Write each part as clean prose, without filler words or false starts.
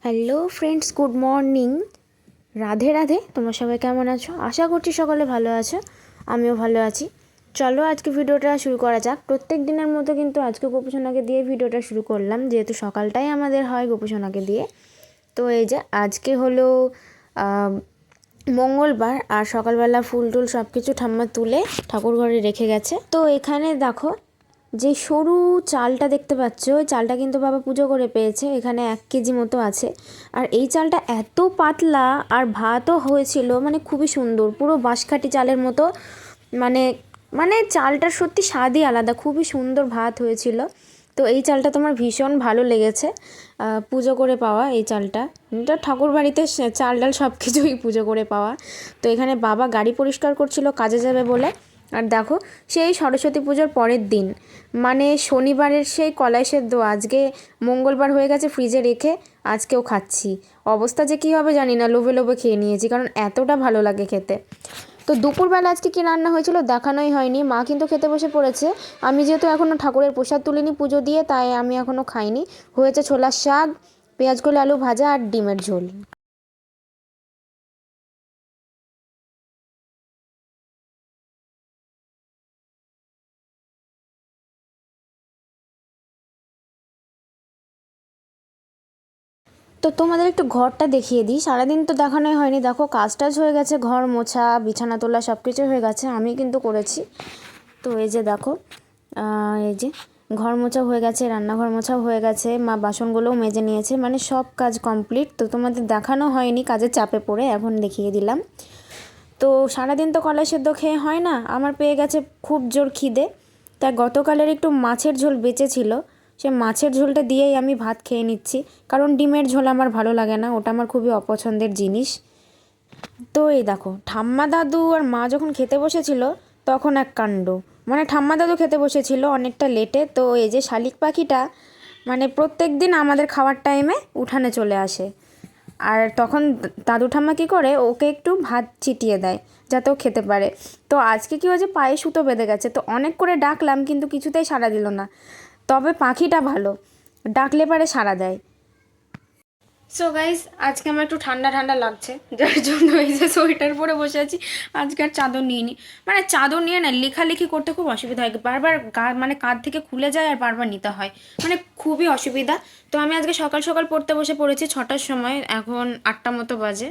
Hello friends, good morning. Radhe Radhe. তোমরা সবাই কেমন আছো? আশা করছি সকলে ভালো আছো, আমিও ভালো আছি। চলো আজকে ভিডিওটা শুরু করা যাক। প্রত্যেক দিনের মতো কিন্তু আজকে গোপুসোনাকে দিয়ে ভিডিওটা শুরু করলাম, যেহেতু সকালটাই আমাদের হয় গোপুসোনাকে দিয়ে। তো এই যে আজকে হলো মঙ্গলবার, আর সকালবেলা ফুল টুল সব কিছু ঠাম্মা তুলে ঠাকুর ঘরে রেখে গেছে। তো এখানে দেখো যে সরু চালটা দেখতে পাচ্ছ, ওই চালটা কিন্তু বাবা পুজো করে পেয়েছে। এখানে 1 কেজি মতো আছে। আর এই চালটা এত পাতলা, আর ভাতও হয়েছিল মানে খুবই সুন্দর, পুরো বাঁশকাঠি চালের মতো। মানে মানে চালটার সত্যি স্বাদই আলাদা, খুবই সুন্দর ভাত হয়েছিল। তো এই চালটা তোমার ভীষণ ভালো লেগেছে, পুজো করে পাওয়া এই চালটা। এটা ঠাকুর বাড়িতে চাল ডাল সব কিছুই পুজো করে পাওয়া। তো এখানে বাবা গাড়ি পরিষ্কার করছিল কাজে যাবে বলে। আর দেখো সেই সরস্বতী পুজোর পরের দিন, মানে শনিবারের সেই কলাই সেদ্ধ আজকে মঙ্গলবার হয়ে গেছে ফ্রিজে রেখে, আজকেও খাচ্ছি। অবস্থা যে কী হবে জানি না, লোভে লোভে খেয়ে নিয়েছি, কারণ এতটা ভালো লাগে খেতে। তো দুপুরবেলা আজকে কী রান্না হয়েছিল দেখানোই হয়নি। মা কিন্তু খেতে বসে পড়েছে। আমি যেহেতু এখনও ঠাকুরের প্রসাদ তুলিনি পুজো দিয়ে, তাই আমি এখনও খাইনি। হয়েছে ছোলার শাক, পেঁয়াজ কলি আলু ভাজা আর ডিমের ঝোল। তো তোমাদের একটু ঘরটা দেখিয়ে দিই। সারাদিন তো দেখানোই হয়নি। দেখো কাজ টাজ হয়ে গেছে, ঘর মোছা বিছানা তোলা সব কিছু হয়ে গেছে, আমি কিন্তু করেছি। তো এই যে দেখো, এই যে ঘর মোছা হয়ে গেছে, রান্নাঘর মোছাও হয়ে গেছে, মা বাসনগুলোও মেজে নিয়েছে, মানে সব কাজ কমপ্লিট। তো তোমাদের দেখানো হয়নি, কাজের চাপে পড়ে এখন দেখিয়ে দিলাম। তো সারাদিন তো কলাই সেদ্ধ খেয়ে হয় না, আমার পেয়ে গেছে খুব জোর খিদে। তাই গতকালের একটু মাছের ঝোল বেঁচে ছিল, সে মাছের ঝোলটা দিয়েই আমি ভাত খেয়ে নিচ্ছি। কারণ ডিমের ঝোল আমার ভালো লাগে না, ওটা আমার খুবই অপছন্দের জিনিস। তো এই দেখো ঠাম্মা দাদু আর মা যখন খেতে বসেছিল তখন এক কাণ্ড। মানে ঠাম্মা দাদু খেতে বসেছিল অনেকটা লেটে। তো এই যে শালিক পাখিটা মানে প্রত্যেক দিন আমাদের খাওয়ার টাইমে উঠানে চলে আসে। আর তখন দাদু ঠাম্মা কী করে, ওকে একটু ভাত ছিটিয়ে দেয় যাতে ও খেতে পারে। তো আজকে কী হয়েছে, পায়ে সুতো বেঁধে গেছে। তো অনেক করে ডাকলাম কিন্তু কিছুতেই সাড়া দিল না। তবে পাখিটা ভালো, ডাকলে পারে সাড়া দেয়। সো গাইস, আজকে আমার একটু ঠান্ডা ঠান্ডা লাগছে, যার জন্য এই যে সোয়েটার পরে বসে আছি। আজকে আর চাদর নিইনি, মানে চাদর নিয়ে না লেখালেখি করতে খুব অসুবিধা হয়, বারবার মানে কাঁধ থেকে খুলে যায় আর বারবার নিতে হয়, মানে খুবই অসুবিধা। তো আমি আজকে সকাল সকাল পড়তে বসে পড়েছি 6টার সময়, এখন 8টা মতো বাজে।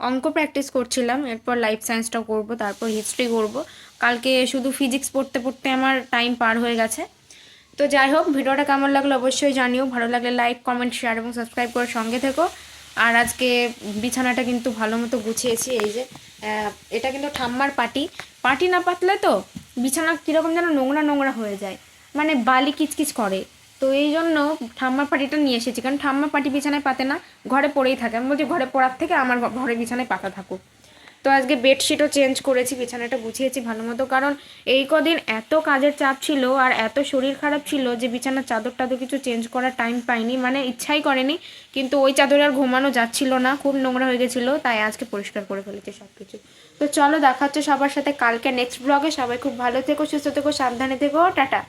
অঙ্ক প্র্যাকটিস করছিলাম, এরপর লাইফ সায়েন্সটাও করবো, তারপর হিস্ট্রি করবো। কালকে শুধু ফিজিক্স পড়তে পড়তে আমার টাইম পার হয়ে গেছে। তো যাই হোক, ভিডিওটা কেমন লাগলো অবশ্যই জানিও। ভালো লাগলে লাইক কমেন্ট শেয়ার এবং সাবস্ক্রাইব করে সঙ্গে থেকো। আর আজকে বিছানাটা কিন্তু ভালো মতো গুছিয়েছি। এই যে এটা কিন্তু ঠাম্মার পাটি। পাটি না পাতলে তো বিছানা কীরকম যেন নোংরা নোংরা হয়ে যায়, মানে বালি কিচকিচ করে। তো এই জন্য ঠাম্মার পাটিটা নিয়ে এসেছি, কারণ ঠাম্মার পাটি বিছানায় পাতে না, ঘরে পড়েই থাকে। আমি বলছি ঘরে পড়ার থেকে আমার ঘরে বিছানায় পাতা থাকুক। তো আজকে বেডশিটও চেঞ্জ করেছি, বিছানাটা গুছিয়েছি ভালো মতো, কারণ এই কদিন এত কাজের চাপ ছিল আর এত শরীর খারাপ ছিল যে বিছানার চাদর টাদর কিছু চেঞ্জ করার টাইম পাইনি, মানে ইচ্ছাই করেনি। কিন্তু ওই চাদরে আর ঘুমানো যাচ্ছিল না, খুব নোংরা হয়ে গেছিলো, তাই আজকে পরিষ্কার করে ফেলেছি সব কিছু। তো চলো দেখা হচ্ছে সবার সাথে কালকে নেক্সট ব্লগে। সবাই খুব ভালো থেকো, সুস্থ থেকো, সাবধানে থেকো, টাটা।